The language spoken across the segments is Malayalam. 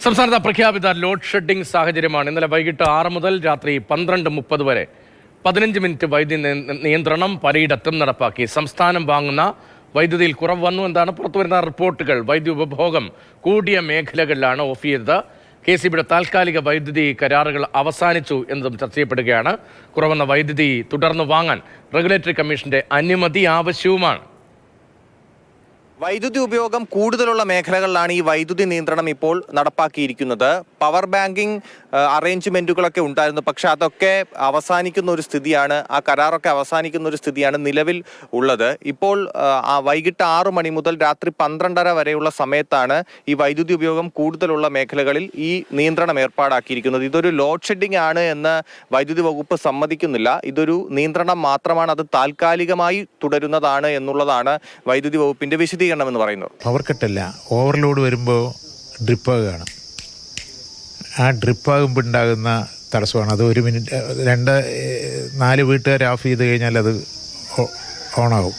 സംസ്ഥാനത്ത് പ്രഖ്യാപിത ലോഡ് ഷെഡിംഗ് സാഹചര്യമാണ്. ഇന്നലെ വൈകിട്ട് 6 മുതൽ രാത്രി 12:30 വരെ 15 മിനിറ്റ് വൈദ്യുതി നിയന്ത്രണം പലയിടത്തും നടപ്പാക്കി. സംസ്ഥാനം വാങ്ങുന്ന വൈദ്യുതിയിൽ കുറവ് വന്നു എന്നാണ് പുറത്തുവരുന്ന റിപ്പോർട്ടുകൾ. വൈദ്യുതി ഉപഭോഗം കൂടിയ മേഖലകളിലാണ് ഓഫ് ചെയ്തത്. KCBയുടെ താൽക്കാലിക വൈദ്യുതി കരാറുകൾ അവസാനിച്ചു എന്നതും ചർച്ച ചെയ്യപ്പെടുകയാണ്. കുറവന്ന വൈദ്യുതി തുടർന്ന് വാങ്ങാൻ റെഗുലേറ്ററി കമ്മീഷന്റെ അനുമതി ആവശ്യവുമാണ്. വൈദ്യുതി ഉപയോഗം കൂടുതലുള്ള മേഖലകളിലാണ് ഈ വൈദ്യുതി നിയന്ത്രണം ഇപ്പോൾ നടപ്പാക്കിയിരിക്കുന്നത്. പവർ ബാങ്കിങ് അറേഞ്ച്മെന്റുകളൊക്കെ ഉണ്ടായിരുന്നു, പക്ഷെ അതൊക്കെ അവസാനിക്കുന്ന ഒരു സ്ഥിതിയാണ്, ആ കരാറൊക്കെ അവസാനിക്കുന്ന ഒരു സ്ഥിതിയാണ് നിലവിൽ ഉള്ളത്. ഇപ്പോൾ വൈകിട്ട് 6 മണി മുതൽ രാത്രി 12:30 വരെയുള്ള സമയത്താണ് ഈ വൈദ്യുതി ഉപയോഗം കൂടുതലുള്ള മേഖലകളിൽ ഈ നിയന്ത്രണം ഏർപ്പാടാക്കിയിരിക്കുന്നത്. ഇതൊരു ലോഡ് ഷെഡിംഗ് ആണ് എന്ന് വൈദ്യുതി വകുപ്പ് സമ്മതിക്കുന്നില്ല. ഇതൊരു നിയന്ത്രണം മാത്രമാണ്, അത് താൽക്കാലികമായി തുടരുന്നതാണ് എന്നുള്ളതാണ് വൈദ്യുതി വകുപ്പിന്റെ വിശദീകരണം എന്ന് പറയുന്നത്. പവർ കട്ടല്ല, ഓവർലോഡ് വരുമ്പോൾ ഡ്രിപ്പാകുകയാണ്. ആ ഡ്രിപ്പാകുമ്പോൾ ഉണ്ടാകുന്ന തടസ്സമാണ്. അത് 1 മിനിറ്റ് 2-4 വീട്ടുകാർ ഓഫ് ചെയ്ത് കഴിഞ്ഞാൽ അത് ഓണാകും.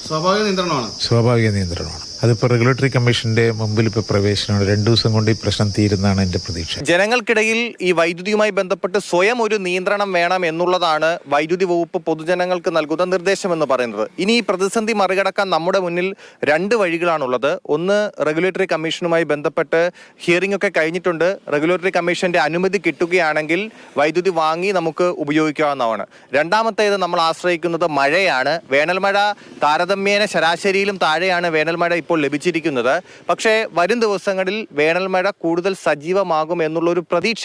സ്വാഭാവിക നിയന്ത്രണമാണ്. അതിപ്പോൾ റെഗുലേറ്ററി കമ്മീഷന്റെ മുമ്പിൽ ഇപ്പോൾ പ്രവേശനമാണ്. 2 ദിവസം കൊണ്ട് ഈ പ്രശ്നം തീരുന്നതാണ് എൻ്റെ പ്രതീക്ഷ. ജനങ്ങൾക്കിടയിൽ ഈ വൈദ്യുതിയുമായി ബന്ധപ്പെട്ട് സ്വയം ഒരു നിയന്ത്രണം വേണം എന്നുള്ളതാണ് വൈദ്യുതി വകുപ്പ് പൊതുജനങ്ങൾക്ക് നൽകുന്ന നിർദ്ദേശം എന്ന് പറയുന്നത്. ഇനി ഈ പ്രതിസന്ധി മറികടക്കാൻ നമ്മുടെ മുന്നിൽ 2 വഴികളാണുള്ളത്. ഒന്ന്, റെഗുലേറ്ററി കമ്മീഷനുമായി ബന്ധപ്പെട്ട് ഹിയറിംഗ് ഒക്കെ കഴിഞ്ഞിട്ടുണ്ട്. റെഗുലേറ്ററി കമ്മീഷന്റെ അനുമതി കിട്ടുകയാണെങ്കിൽ വൈദ്യുതി വാങ്ങി നമുക്ക് ഉപയോഗിക്കാവുന്നതാണ്. രണ്ടാമത്തേത് നമ്മൾ ആശ്രയിക്കുന്നത് മഴയാണ്. വേനൽമഴ താരതമ്യേന ശരാശരിയിലും താഴെയാണ് വേനൽമഴ ഇപ്പോൾ ലഭിച്ചിരിക്കുന്നത്. പക്ഷേ വരും ദിവസങ്ങളിൽ വേനൽമഴ കൂടുതൽ സജീവമാകും എന്നുള്ളൊരു പ്രതീക്ഷ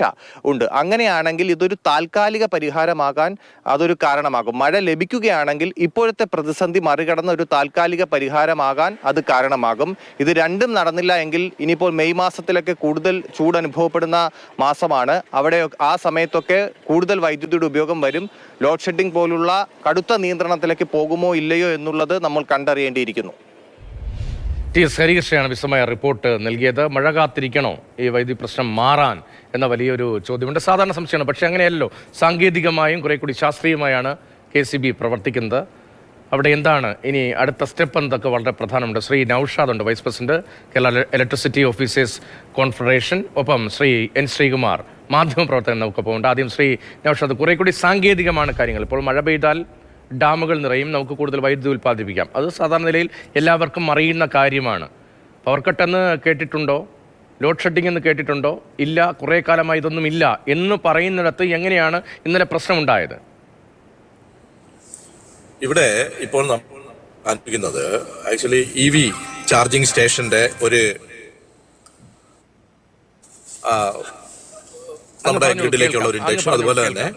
ഉണ്ട്. അങ്ങനെയാണെങ്കിൽ ഇതൊരു താൽക്കാലിക പരിഹാരമാകാൻ അതൊരു കാരണമാകും. മഴ ലഭിക്കുകയാണെങ്കിൽ ഇപ്പോഴത്തെ പ്രതിസന്ധി മറികടന്ന ഒരു താൽക്കാലിക പരിഹാരമാകാൻ അത് കാരണമാകും. ഇത് രണ്ടും നടന്നില്ല എങ്കിൽ ഇനിയിപ്പോൾ മെയ് മാസത്തിലൊക്കെ കൂടുതൽ ചൂട് അനുഭവപ്പെടുന്ന മാസമാണ്. അവിടെ ആ സമയത്തൊക്കെ കൂടുതൽ വൈദ്യുതിയുടെ ഉപയോഗം വരും. ലോഡ് ഷെഡിംഗ് പോലുള്ള കടുത്ത നിയന്ത്രണത്തിലേക്ക് പോകുമോ ഇല്ലയോ എന്നുള്ളത് നമ്മൾ കണ്ടറിയേണ്ടിയിരിക്കുന്നു. TS ഹരികൃഷ്ണയാണ് വിശദമായ റിപ്പോർട്ട് നൽകിയത്. മഴ കാത്തിരിക്കണോ ഈ വൈദ്യുതി പ്രശ്നം മാറാൻ എന്ന വലിയൊരു ചോദ്യമുണ്ട്. സാധാരണ സംശയമാണ്, പക്ഷേ അങ്ങനെയല്ലോ. സാങ്കേതികമായും കുറെ കൂടി ശാസ്ത്രീയമായാണ് KCB പ്രവർത്തിക്കുന്നത്. അവിടെ എന്താണ് ഇനി അടുത്ത സ്റ്റെപ്പ് എന്നതൊക്കെ വളരെ പ്രധാനമുണ്ട്. ശ്രീ നൌഷാദ് ഉണ്ട്, vice president Kerala electricity officers confederation. ഒപ്പം ശ്രീ N ശ്രീകുമാർ, മാധ്യമപ്രവർത്തകൻ നമുക്കൊപ്പം ഉണ്ട്. ആദ്യം ശ്രീ നൌഷാദ്, കുറെ കൂടി സാങ്കേതികമാണ് കാര്യങ്ങൾ. ഇപ്പോൾ മഴ പെയ്താൽ ഡാമുകൾ നിറയും, നമുക്ക് കൂടുതൽ വൈദ്യുതി ഉൽപ്പാദിപ്പിക്കാം. അത് സാധാരണ നിലയിൽ എല്ലാവർക്കും അറിയുന്ന കാര്യമാണ്. പവർ കട്ട് എന്ന് കേട്ടിട്ടുണ്ടോ? ലോഡ് ഷെഡിംഗ് എന്ന് കേട്ടിട്ടുണ്ടോ? ഇല്ല, കുറേ കാലമായി ഇതൊന്നും ഇല്ല എന്ന് പറയുന്നിടത്ത് എങ്ങനെയാണ് ഇന്നലെ പ്രശ്നമുണ്ടായത്? ഇവിടെ ഇപ്പോൾ നമ്മൾ അനുഭവിക്കുന്നത് ആക്ച്വലി EV ചാർജിങ് സ്റ്റേഷന്റെ ഒരു നമ്മുടെ ഗ്രിഡിലേക്കുള്ള ഒരു ഇൻഡക്ഷൻ, അതുപോലെ തന്നെ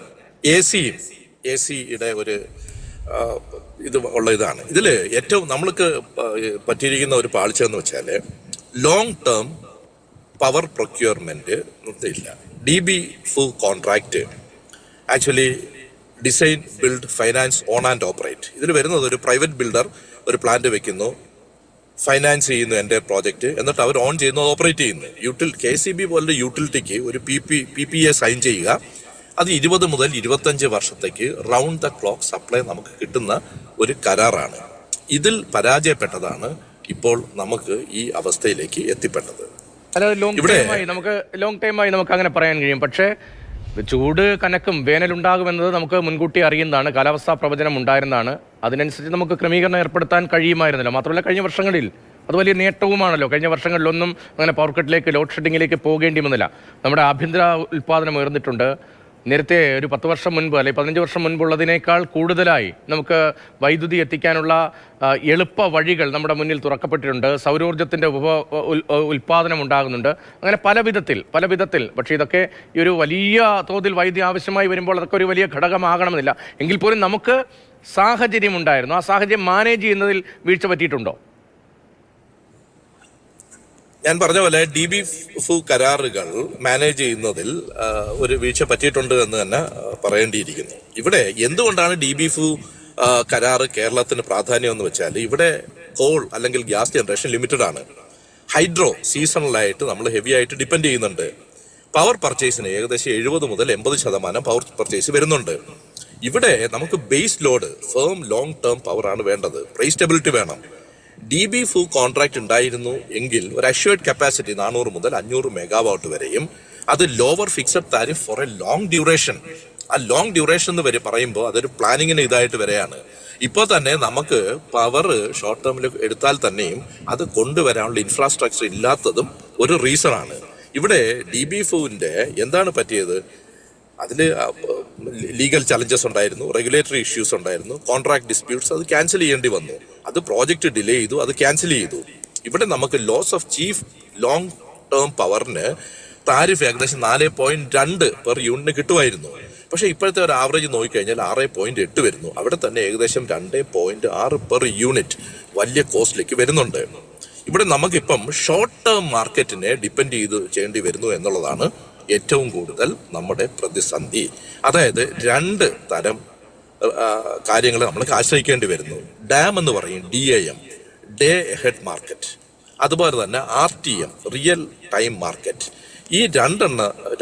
AC-യുടെ ഒരു ഇത് ഉള്ള ഇതാണ്. ഇതിൽ ഏറ്റവും നമ്മൾക്ക് പറ്റിയിരിക്കുന്ന ഒരു പാളിച്ച എന്ന് വെച്ചാൽ ലോങ് ടേം പവർ പ്രൊക്യൂർമെന്റ് ഇല്ല. DB-FOO contract actually design, build, finance, on and operate. ഇതിൽ വരുന്നത് ഒരു പ്രൈവറ്റ് ബിൽഡർ ഒരു പ്ലാന്റ് വെക്കുന്നു, ഫൈനാൻസ് ചെയ്യുന്നു എൻ്റെ പ്രോജക്റ്റ്, എന്നിട്ട് അവർ ഓൺ ചെയ്യുന്നു, ഓപ്പറേറ്റ് ചെയ്യുന്നു. KCB പോലുള്ള യൂട്ടിലിറ്റിക്ക് ഒരു PPA സൈൻ ചെയ്യുക. അത് 20 മുതൽ 25 വർഷത്തേക്ക് റൗണ്ട് ദ ക്ലോക്ക് സപ്ലൈ നമുക്ക് കിട്ടുന്ന ഒരു കരാറാണ്. ഇതിൽ പരാജയപ്പെട്ടതാണ് ഇപ്പോൾ നമുക്ക് ഈ അവസ്ഥയിലേക്ക് എത്തിപ്പെട്ടത്. ലോങ് ടൈമായി നമുക്ക് അങ്ങനെ പറയാൻ കഴിയും. പക്ഷേ ചൂട് കനക്കും, വേനലുണ്ടാകുമെന്നത് നമുക്ക് മുൻകൂട്ടി അറിയുന്നതാണ്, കാലാവസ്ഥാ പ്രവചനം ഉണ്ടായിരുന്നതാണ്. അതിനനുസരിച്ച് നമുക്ക് ക്രമീകരണം ഏർപ്പെടുത്താൻ കഴിയുമായിരുന്നില്ല. മാത്രമല്ല കഴിഞ്ഞ വർഷങ്ങളിൽ അത് വലിയ നേട്ടവുമാണല്ലോ. കഴിഞ്ഞ വർഷങ്ങളിലൊന്നും അങ്ങനെ പവർ കട്ടിലേക്ക്, ലോഡ് ഷെഡിങ്ങിലേക്ക് പോകേണ്ടി വന്നില്ല. നമ്മുടെ ആഭ്യന്തര ഉൽപ്പാദനം ഉയർന്നിട്ടുണ്ട്. നേരത്തെ ഒരു 10 വർഷം മുൻപ് അല്ലെങ്കിൽ 15 വർഷം മുൻപുള്ളതിനേക്കാൾ കൂടുതലായി നമുക്ക് വൈദ്യുതി എത്തിക്കാനുള്ള എളുപ്പ വഴികൾ നമ്മുടെ മുന്നിൽ തുറക്കപ്പെട്ടിട്ടുണ്ട്. സൗരോർജ്ജത്തിൻ്റെ ഉൽപ്പാദനം ഉണ്ടാകുന്നുണ്ട്. അങ്ങനെ പല വിധത്തിൽ. പക്ഷേ ഇതൊക്കെ ഈ ഒരു വലിയ തോതിൽ വൈദ്യുതി ആവശ്യമായി വരുമ്പോൾ അതൊക്കെ ഒരു വലിയ ഘടകമാകണമെന്നില്ല. എങ്കിൽ പോലും നമുക്ക് സാഹചര്യം ഉണ്ടായിരുന്നു. ആ സാഹചര്യം മാനേജ് ചെയ്യുന്നതിൽ വീഴ്ച പറ്റിയിട്ടുണ്ടോ? ഞാൻ പറഞ്ഞ പോലെ DB-FOO കരാറുകൾ മാനേജ് ചെയ്യുന്നതിൽ ഒരു വീഴ്ച പറ്റിയിട്ടുണ്ട് എന്ന് തന്നെ പറയേണ്ടിയിരിക്കുന്നു. ഇവിടെ എന്തുകൊണ്ടാണ് DB-FOO കരാറ് കേരളത്തിന് പ്രാധാന്യം എന്ന് വെച്ചാൽ ഇവിടെ കോൾ അല്ലെങ്കിൽ ഗ്യാസ് ജനറേഷൻ ലിമിറ്റഡ് ആണ്. ഹൈഡ്രോ സീസണലായിട്ട് നമ്മൾ ഹെവി ആയിട്ട് ഡിപ്പെൻഡ് ചെയ്യുന്നുണ്ട്. പവർ പർച്ചേസിന് ഏകദേശം 70 മുതൽ 80% പവർ പർച്ചേസ് വരുന്നുണ്ട്. ഇവിടെ നമുക്ക് base load, firm long term power ആണ് വേണ്ടത്. പ്രൈസ് സ്റ്റെബിലിറ്റി വേണം. DB4 കോൺട്രാക്ട് ഉണ്ടായിരുന്നു എങ്കിൽ ഒരു അഷ്വേർഡ് കപ്പാസിറ്റി 400 മുതൽ 500 മെഗാവാട്ട് വരെയും, അത് lower fixed tariff for a long duration. ആ ലോങ് ഡ്യൂറേഷൻ എന്ന് വരെ പറയുമ്പോൾ അതൊരു പ്ലാനിങ്ങിന് ഇതായിട്ട് വരെയാണ്. ഇപ്പോൾ തന്നെ നമുക്ക് പവർ ഷോർട്ട് ടേമിൽ എടുത്താൽ തന്നെയും അത് കൊണ്ടുവരാനുള്ള ഇൻഫ്രാസ്ട്രക്ചർ ഇല്ലാത്തതും ഒരു റീസണാണ്. ഇവിടെ DB4 എന്താണ് പറ്റിയത്? അതിൽ ലീഗൽ ചലഞ്ചസ് ഉണ്ടായിരുന്നു, റെഗുലേറ്ററി ഇഷ്യൂസ് ഉണ്ടായിരുന്നു, കോൺട്രാക്ട് ഡിസ്പ്യൂട്ട്സ്, അത് ക്യാൻസൽ ചെയ്യേണ്ടി വന്നു. അത് പ്രോജക്റ്റ് ഡിലേ ചെയ്തു, അത് ക്യാൻസൽ ചെയ്തു. ഇവിടെ നമുക്ക് loss of chief long term പവറിന് താരിഫ് ഏകദേശം 4.2 പെർ യൂണിറ്റിന് കിട്ടുമായിരുന്നു. പക്ഷേ ഇപ്പോഴത്തെ ഒരു ആവറേജ് നോക്കിക്കഴിഞ്ഞാൽ 6.8 വരുന്നു. അവിടെ തന്നെ ഏകദേശം 2.6 പെർ യൂണിറ്റ് വലിയ കോസ്റ്റിലേക്ക് വരുന്നുണ്ട്. ഇവിടെ നമുക്കിപ്പം ഷോർട്ട് ടേം മാർക്കറ്റിനെ ഡിപ്പെൻഡ് ചെയ്യേണ്ടി വരുന്നു എന്നുള്ളതാണ് ഏറ്റവും കൂടുതൽ നമ്മുടെ പ്രതിസന്ധി. അതായത് 2 തരം കാര്യങ്ങൾ നമ്മൾക്ക് ആശ്രയിക്കേണ്ടി വരുന്നു. ഡാം എന്ന് പറയും DAM, ഡേ ഹെഡ് മാർക്കറ്റ്, അതുപോലെ തന്നെ RTM, റിയൽ ടൈം മാർക്കറ്റ്. ഈ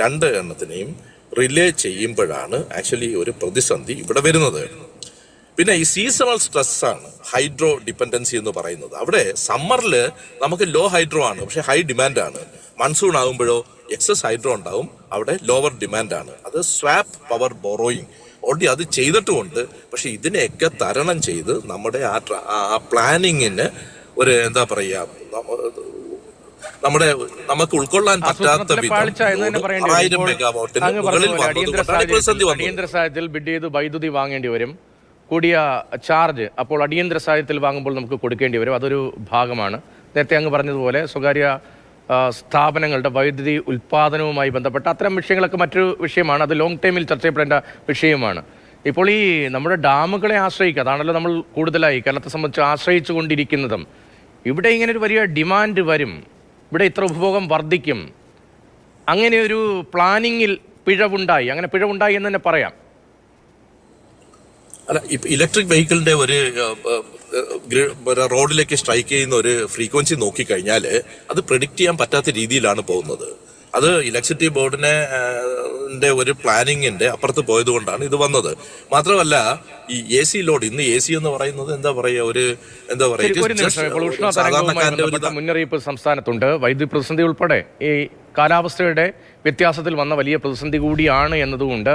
രണ്ട് എണ്ണത്തിനെയും റിലേ ചെയ്യുമ്പോഴാണ് ആക്ച്വലി ഒരു പ്രതിസന്ധി ഇവിടെ വരുന്നത്. പിന്നെ ഈ സീസണൽ സ്ട്രെസ്സാണ് ഹൈഡ്രോ ഡിപ്പെൻഡൻസി എന്ന് പറയുന്നത്. അവിടെ സമ്മറിൽ നമുക്ക് ലോ ഹൈഡ്രോ ആണ്, പക്ഷെ ഹൈ ഡിമാൻഡാണ്. മൺസൂൺ ആകുമ്പോഴോ എക്സസ് ഹൈഡ്രോ ഉണ്ടാവും, അവിടെ ലോവർ ഡിമാൻഡാണ്. അത് സ്വാപ്പ് പവർ ബോറോയിങ് ഓൾറെഡി അത് ചെയ്തിട്ടുമുണ്ട്. പക്ഷെ ഇതിനെയൊക്കെ തരണം ചെയ്ത് നമ്മുടെ ആ പ്ലാനിങ്ങിന് ഒരു എന്താ പറയുക, നമുക്ക് ഉൾക്കൊള്ളാൻ പറ്റാത്ത അടിയന്തര സാഹചര്യത്തിൽ ബിഡ് ചെയ്ത് വൈദ്യുതി വാങ്ങേണ്ടി വരും, കൂടിയ ചാർജ് അപ്പോൾ അടിയന്തര സാഹചര്യത്തിൽ വാങ്ങുമ്പോൾ നമുക്ക് കൊടുക്കേണ്ടി വരും. അതൊരു ഭാഗമാണ്. നേരത്തെ അങ്ങ് പറഞ്ഞതുപോലെ സ്വകാര്യ സ്ഥാപനങ്ങളുടെ വൈദ്യുതി ഉൽപ്പാദനവുമായി ബന്ധപ്പെട്ട അത്തരം വിഷയങ്ങളൊക്കെ മറ്റൊരു വിഷയമാണ്. അത് ലോങ് ടൈമിൽ ചർച്ച ചെയ്യപ്പെടേണ്ട വിഷയമാണ്. ഇപ്പോൾ ഈ നമ്മുടെ ഡാമുകളെ ആശ്രയിക്കുക, അതാണല്ലോ നമ്മൾ കൂടുതലായി കേരളത്തെ സംബന്ധിച്ച് ആശ്രയിച്ചു കൊണ്ടിരിക്കുന്നതും. ഇവിടെ ഇങ്ങനെ ഒരു വലിയ ഡിമാൻഡ് വരും, ഇവിടെ ഇത്ര ഉപഭോഗം വർദ്ധിക്കും, അങ്ങനെ ഒരു പ്ലാനിങ്ങിൽ പിഴവുണ്ടായി എന്ന് തന്നെ പറയാം. അല്ല, ഇപ്പം ഇലക്ട്രിക് വെഹിക്കിളിന്റെ ഒരു റോഡിലേക്ക് സ്ട്രൈക്ക് ചെയ്യുന്ന ഒരു ഫ്രീക്വൻസി നോക്കിക്കഴിഞ്ഞാൽ അത് പ്രെഡിക്റ്റ് ചെയ്യാൻ പറ്റാത്ത രീതിയിലാണ് പോകുന്നത്. അത് ഇലക്ട്രിസിറ്റി ബോർഡിനെ ഒരു പ്ലാനിങ്ങിന്റെ അപ്പുറത്ത് പോയത് കൊണ്ടാണ് ഇത് വന്നത്. മാത്രമല്ല ഈ AC ലോഡ്, ഇന്ന് AC എന്ന് പറയുന്നത് എന്താ പറയുക, മുന്നറിയിപ്പ് സംസ്ഥാനത്തുണ്ട്. വൈദ്യുതി പ്രതിസന്ധി ഉൾപ്പെടെ ഈ കാലാവസ്ഥയുടെ വ്യത്യാസത്തിൽ വന്ന വലിയ പ്രതിസന്ധി കൂടിയാണ് എന്നതുകൊണ്ട്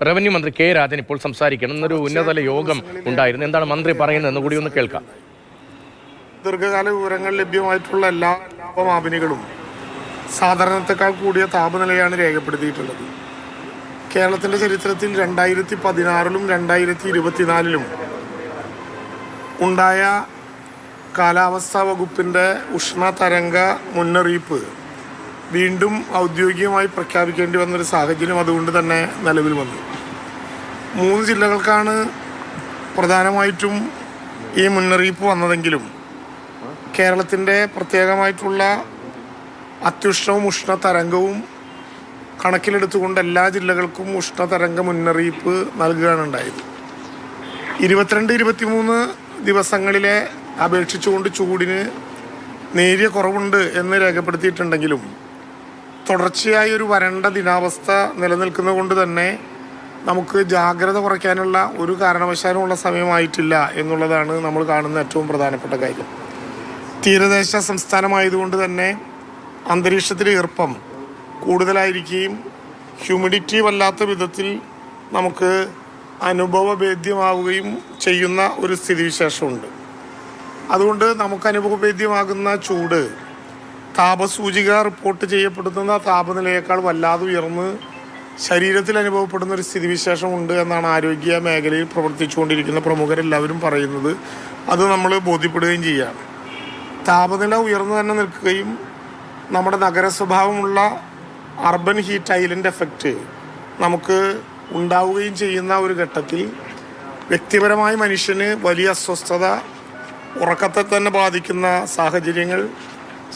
റവന്യൂ മന്ത്രി K. രാജൻ ഇപ്പോൾ സംസാരിക്കണം. എന്നൊരു ഉന്നതതല യോഗം ഉണ്ടായിരുന്നു. എന്താണ് മന്ത്രി പറയുന്നത് എന്ന് കൂടി ഒന്ന് കേൾക്കാം. ദീർഘകാല വിവരങ്ങൾ ലഭ്യമായിട്ടുള്ള എല്ലാ മാപിനികളും സാധാരണത്തെക്കാൾ കൂടിയ താപനിലയാണ് രേഖപ്പെടുത്തിയിട്ടുള്ളത്. കേരളത്തിൻ്റെ ചരിത്രത്തിൽ 2016 2024 ഉണ്ടായ കാലാവസ്ഥാ വകുപ്പിൻ്റെ ഉഷ്ണതരംഗ മുന്നറിയിപ്പ് വീണ്ടും ഔദ്യോഗികമായി പ്രഖ്യാപിക്കേണ്ടി വന്നൊരു സാഹചര്യം അതുകൊണ്ട് തന്നെ നിലവിൽ വന്നു. 3 ജില്ലകൾക്കാണ് പ്രധാനമായിട്ടും ഈ മുന്നറിയിപ്പ് വന്നതെങ്കിലും കേരളത്തിൻ്റെ പ്രത്യേകമായിട്ടുള്ള അത്യുഷ്ണവും ഉഷ്ണതരംഗവും കണക്കിലെടുത്തുകൊണ്ട് എല്ലാ ജില്ലകൾക്കും ഉഷ്ണതരംഗ മുന്നറിയിപ്പ് നൽകുകയാണ് ഉണ്ടായത്. 22-23 ദിവസങ്ങളിലെ അപേക്ഷിച്ചുകൊണ്ട് ചൂടിന് നേരിയ കുറവുണ്ട് എന്ന് രേഖപ്പെടുത്തിയിട്ടുണ്ടെങ്കിലും തുടർച്ചയായി ഒരു വരണ്ട ദിനാവസ്ഥ നിലനിൽക്കുന്നത് കൊണ്ട് തന്നെ നമുക്ക് ജാഗ്രത കുറയ്ക്കാനുള്ള ഒരു കാരണവശാലുമുള്ള സമയമായിട്ടില്ല എന്നുള്ളതാണ് നമ്മൾ കാണുന്ന ഏറ്റവും പ്രധാനപ്പെട്ട കാര്യം. തീരദേശ സംസ്ഥാനമായതുകൊണ്ട് തന്നെ അന്തരീക്ഷത്തിലെ ഈർപ്പം കൂടുതലായിരിക്കുകയും ഹ്യൂമിഡിറ്റി വല്ലാത്ത വിധത്തിൽ നമുക്ക് അനുഭവഭേദ്യമാവുകയും ചെയ്യുന്ന ഒരു സ്ഥിതിവിശേഷമുണ്ട്. അതുകൊണ്ട് നമുക്ക് അനുഭവഭേദ്യമാകുന്ന ചൂട് താപസൂചിക റിപ്പോർട്ട് ചെയ്യപ്പെടുന്ന താപനിലയേക്കാൾ വല്ലാതെ ഉയർന്ന് ശരീരത്തിൽ അനുഭവപ്പെടുന്ന ഒരു സ്ഥിതിവിശേഷമുണ്ട് എന്നാണ് ആരോഗ്യ മേഖലയിൽ പ്രവർത്തിച്ചുകൊണ്ടിരിക്കുന്ന പ്രമുഖരെല്ലാവരും പറയുന്നത്. അത് നമ്മൾ ബോധ്യപ്പെടുകയും ചെയ്യുകയാണ്. താപനില ഉയർന്നു തന്നെ നിൽക്കുകയും നമ്മുടെ നഗര സ്വഭാവമുള്ള അർബൻ ഹീറ്റ് ഐലൻഡ് എഫക്റ്റ് നമുക്ക് ഉണ്ടാവുകയും ചെയ്യുന്ന ഒരു ഘട്ടത്തിൽ വ്യക്തിപരമായി മനുഷ്യന് വലിയ അസ്വസ്ഥത, ഉറക്കത്തെ തന്നെ ബാധിക്കുന്ന സാഹചര്യങ്ങൾ,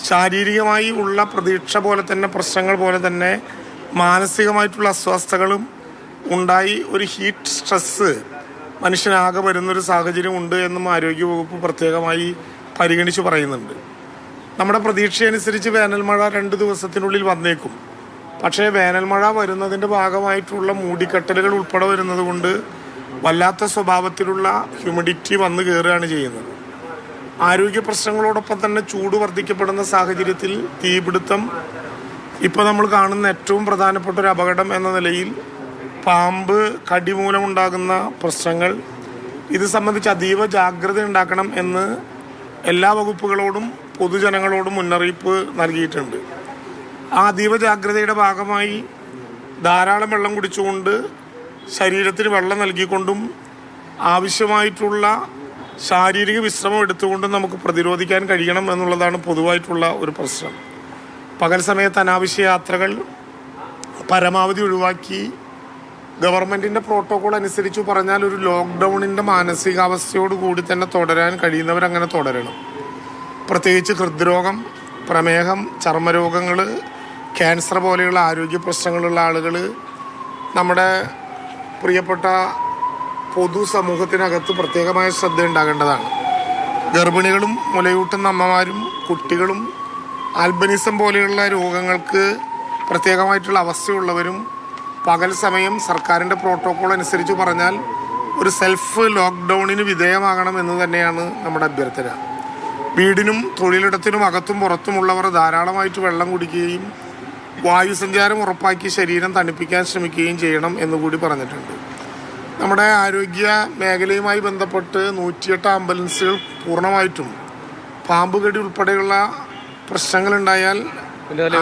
ശാരീരികമായി ഉള്ള പ്രതീക്ഷ പോലെ തന്നെ പ്രശ്നങ്ങൾ പോലെ തന്നെ മാനസികമായിട്ടുള്ള അസ്വസ്ഥതകളും ഉണ്ടായി ഒരു ഹീറ്റ് സ്ട്രെസ്സ് മനുഷ്യനാകെ വരുന്നൊരു സാഹചര്യമുണ്ട് എന്നും ആരോഗ്യവകുപ്പ് പ്രത്യേകമായി പരിഗണിച്ച് പറയുന്നുണ്ട്. നമ്മുടെ പ്രതീക്ഷയനുസരിച്ച് വേനൽമഴ 2 ദിവസത്തിനുള്ളിൽ വന്നേക്കും. പക്ഷേ വേനൽമഴ വരുന്നതിൻ്റെ ഭാഗമായിട്ടുള്ള മൂടിക്കെട്ടലുകൾ ഉൾപ്പെടെ വരുന്നത് കൊണ്ട് വല്ലാത്ത സ്വഭാവത്തിലുള്ള ഹ്യൂമിഡിറ്റി വന്നു കയറുകയാണ് ചെയ്യുന്നത്. ആരോഗ്യ പ്രശ്നങ്ങളോടൊപ്പം തന്നെ ചൂട് വർദ്ധിക്കപ്പെടുന്ന സാഹചര്യത്തിൽ തീപിടുത്തം ഇപ്പോൾ നമ്മൾ കാണുന്ന ഏറ്റവും പ്രധാനപ്പെട്ട ഒരു അപകടം എന്ന നിലയിൽ പാമ്പ് കടി മൂലമുണ്ടാകുന്ന പ്രശ്നങ്ങൾ, ഇത് സംബന്ധിച്ച് അതീവ ജാഗ്രത ഉണ്ടാക്കണം എന്ന് എല്ലാ വകുപ്പുകളോടും പൊതുജനങ്ങളോടും മുന്നറിയിപ്പ് നൽകിയിട്ടുണ്ട്. ആ അതീവ ജാഗ്രതയുടെ ഭാഗമായി ധാരാളം വെള്ളം കുടിച്ചുകൊണ്ട് ശരീരത്തിന് വെള്ളം നൽകിക്കൊണ്ടും ആവശ്യമായിട്ടുള്ള ശാരീരിക വിശ്രമം എടുത്തുകൊണ്ടും നമുക്ക് പ്രതിരോധിക്കാൻ കഴിയണം എന്നുള്ളതാണ് പൊതുവായിട്ടുള്ള ഒരു പ്രശ്നം. പകൽ സമയത്ത് അനാവശ്യ യാത്രകൾ പരമാവധി ഒഴിവാക്കി ഗവൺമെൻറ്റിൻ്റെ പ്രോട്ടോകോൾ അനുസരിച്ച് പറഞ്ഞാൽ ഒരു ലോക്ക്ഡൗണിൻ്റെ മാനസികാവസ്ഥയോട് കൂടി തന്നെ തുടരാൻ കഴിയുന്നവരങ്ങനെ തുടരണം. പ്രത്യേകിച്ച് ഹൃദ്രോഗം, പ്രമേഹം, ചർമ്മരോഗങ്ങൾ, ക്യാൻസർ പോലെയുള്ള ആരോഗ്യ പ്രശ്നങ്ങളുള്ള ആളുകൾ നമ്മുടെ പ്രിയപ്പെട്ട പൊതുസമൂഹത്തിനകത്ത് പ്രത്യേകമായ ശ്രദ്ധ ഉണ്ടാകേണ്ടതാണ്. ഗർഭിണികളും മുലയൂട്ടുന്ന അമ്മമാരും കുട്ടികളും ആൽബനിസം പോലെയുള്ള രോഗങ്ങൾക്ക് പ്രത്യേകമായിട്ടുള്ള അവസ്ഥയുള്ളവരും പകൽ സമയം സർക്കാരിൻ്റെ പ്രോട്ടോകോൾ അനുസരിച്ച് പറഞ്ഞാൽ ഒരു സെൽഫ് ലോക്ക്ഡൗണിന് വിധേയമാകണം എന്ന് തന്നെയാണ് നമ്മുടെ അഭ്യർത്ഥന. വീടിനും തൊഴിലിടത്തിനും അകത്തും പുറത്തുമുള്ളവർ ധാരാളമായിട്ട് വെള്ളം കുടിക്കുകയും വായുസഞ്ചാരം ഉറപ്പാക്കി ശരീരം തണുപ്പിക്കാൻ ശ്രമിക്കുകയും ചെയ്യണം എന്നുകൂടി പറഞ്ഞിട്ടുണ്ട്. നമ്മുടെ ആരോഗ്യ മേഖലയുമായി ബന്ധപ്പെട്ട് 108 ആംബുലൻസുകൾ പൂർണ്ണമായിട്ടും പാമ്പ് കടി ഉൾപ്പെടെയുള്ള പ്രശ്നങ്ങളുണ്ടായാൽ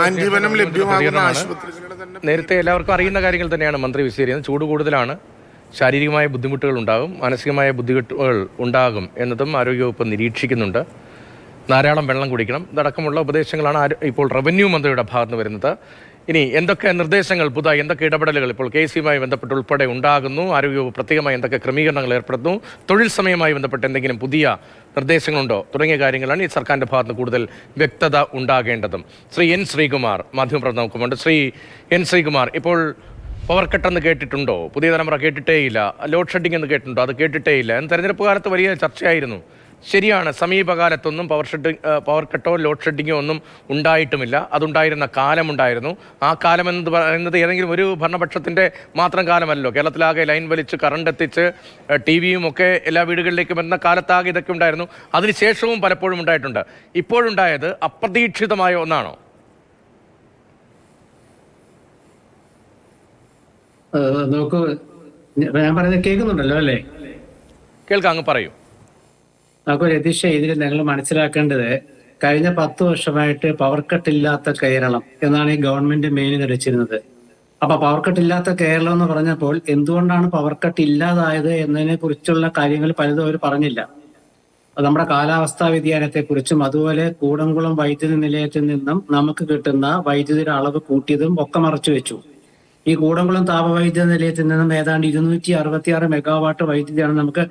ആന്റിവനം ലഭ്യമാകുന്ന ആശുപത്രികളുടെ തന്നെ. നേരത്തെ എല്ലാവർക്കും അറിയുന്ന കാര്യങ്ങൾ തന്നെയാണ് മന്ത്രി വിശദീകരിക്കുന്നത്. ചൂട് കൂടുതലാണ്, ശാരീരികമായ ബുദ്ധിമുട്ടുകൾ ഉണ്ടാകും, മാനസികമായ ബുദ്ധിമുട്ടുകൾ ഉണ്ടാകും എന്നതും ആരോഗ്യവകുപ്പ് നിരീക്ഷിക്കുന്നുണ്ട്. ധാരാളം വെള്ളം കുടിക്കണം, ഇതടക്കമുള്ള ഉപദേശങ്ങളാണ് ഇപ്പോൾ റവന്യൂ മന്ത്രിയുടെ ഭാഗത്ത് നിന്ന് വരുന്നത്. ഇനി എന്തൊക്കെ നിർദ്ദേശങ്ങൾ, പുതുതായി എന്തൊക്കെ ഇടപെടലുകൾ ഇപ്പോൾ KC-യുമായി ബന്ധപ്പെട്ട് ഉൾപ്പെടെ ഉണ്ടാകുന്നു, ആരോഗ്യവകുപ്പ് പ്രത്യേകമായി എന്തൊക്കെ ക്രമീകരണങ്ങൾ ഏർപ്പെടുത്തുന്നു, തൊഴിൽ സമയവുമായി ബന്ധപ്പെട്ട് എന്തെങ്കിലും പുതിയ നിർദ്ദേശങ്ങളുണ്ടോ തുടങ്ങിയ കാര്യങ്ങളാണ് ഈ സർക്കാരിൻ്റെ ഭാഗത്ത് കൂടുതൽ വ്യക്തത ഉണ്ടാകേണ്ടതും. ശ്രീ N. ശ്രീകുമാർ മാധ്യമപ്രവർത്തകർ നോക്കുന്നുണ്ട്. ശ്രീ N. ശ്രീകുമാർ, ഇപ്പോൾ പവർ കട്ടെന്ന് കേട്ടിട്ടുണ്ടോ? പുതിയ തലമുറ കേട്ടിട്ടേയില്ല. ലോഡ് ഷെഡിംഗ് എന്ന് കേട്ടിട്ടുണ്ടോ? അത് കേട്ടിട്ടേയില്ല. തെരഞ്ഞെടുപ്പ് കാലത്ത് വലിയ ചർച്ചയായിരുന്നു. ശരിയാണ്, സമീപകാലത്തൊന്നും പവർ കട്ടോ ലോഡ് ഷെഡിങ്ങോ ഒന്നും ഉണ്ടായിട്ടുമില്ല. അതുണ്ടായിരുന്ന കാലമുണ്ടായിരുന്നു. ആ കാലം എന്ന് പറയുന്നത് ഏതെങ്കിലും ഒരു ഭരണപക്ഷത്തിൻ്റെ മാത്രം കാലമല്ലോ. കേരളത്തിലാകെ ലൈൻ വലിച്ച് കറണ്ട് എത്തിച്ച് TV-യും ഒക്കെ എല്ലാ വീടുകളിലേക്കും വരുന്ന കാലത്താകെ ഇതൊക്കെ ഉണ്ടായിരുന്നു. അതിനുശേഷവും പലപ്പോഴും ഉണ്ടായിട്ടുണ്ട്. ഇപ്പോഴുണ്ടായത് അപ്രതീക്ഷിതമായ ഒന്നാണോ? നോക്കൂ, ഞാൻ പറയുന്നത് കേൾക്കുന്നുണ്ടല്ലോ അല്ലേ? കേൾക്കാം, അങ്ങ് പറയൂ. നമുക്ക് രതീഷ, ഇതിൽ നിങ്ങൾ മനസ്സിലാക്കേണ്ടത് കഴിഞ്ഞ 10 വർഷമായിട്ട് പവർ കട്ടില്ലാത്ത കേരളം എന്നാണ് ഈ ഗവൺമെന്റ് മെയിൻ ധരിച്ചിരുന്നത്. അപ്പൊ പവർ കട്ടില്ലാത്ത കേരളം എന്ന് പറഞ്ഞപ്പോൾ എന്തുകൊണ്ടാണ് പവർ കട്ട് ഇല്ലാതായത് എന്നതിനെ കുറിച്ചുള്ള കാര്യങ്ങൾ പലതും അവർ പറഞ്ഞില്ല. നമ്മുടെ കാലാവസ്ഥാ വ്യതിയാനത്തെ കുറിച്ചും അതുപോലെ കൂടംകുളം വൈദ്യുതി നിലയത്തിൽ നിന്നും നമുക്ക് കിട്ടുന്ന വൈദ്യുതിയുടെ അളവ് കൂട്ടിയതും ഒക്കെ മറച്ചു വെച്ചു. ഈ കൂടംകുളം താപവൈദ്യുത നിലയത്തിൽ നിന്നും ഏതാണ്ട് 266 മെഗാവാട്ട് വൈദ്യുതിയാണ് നമുക്ക്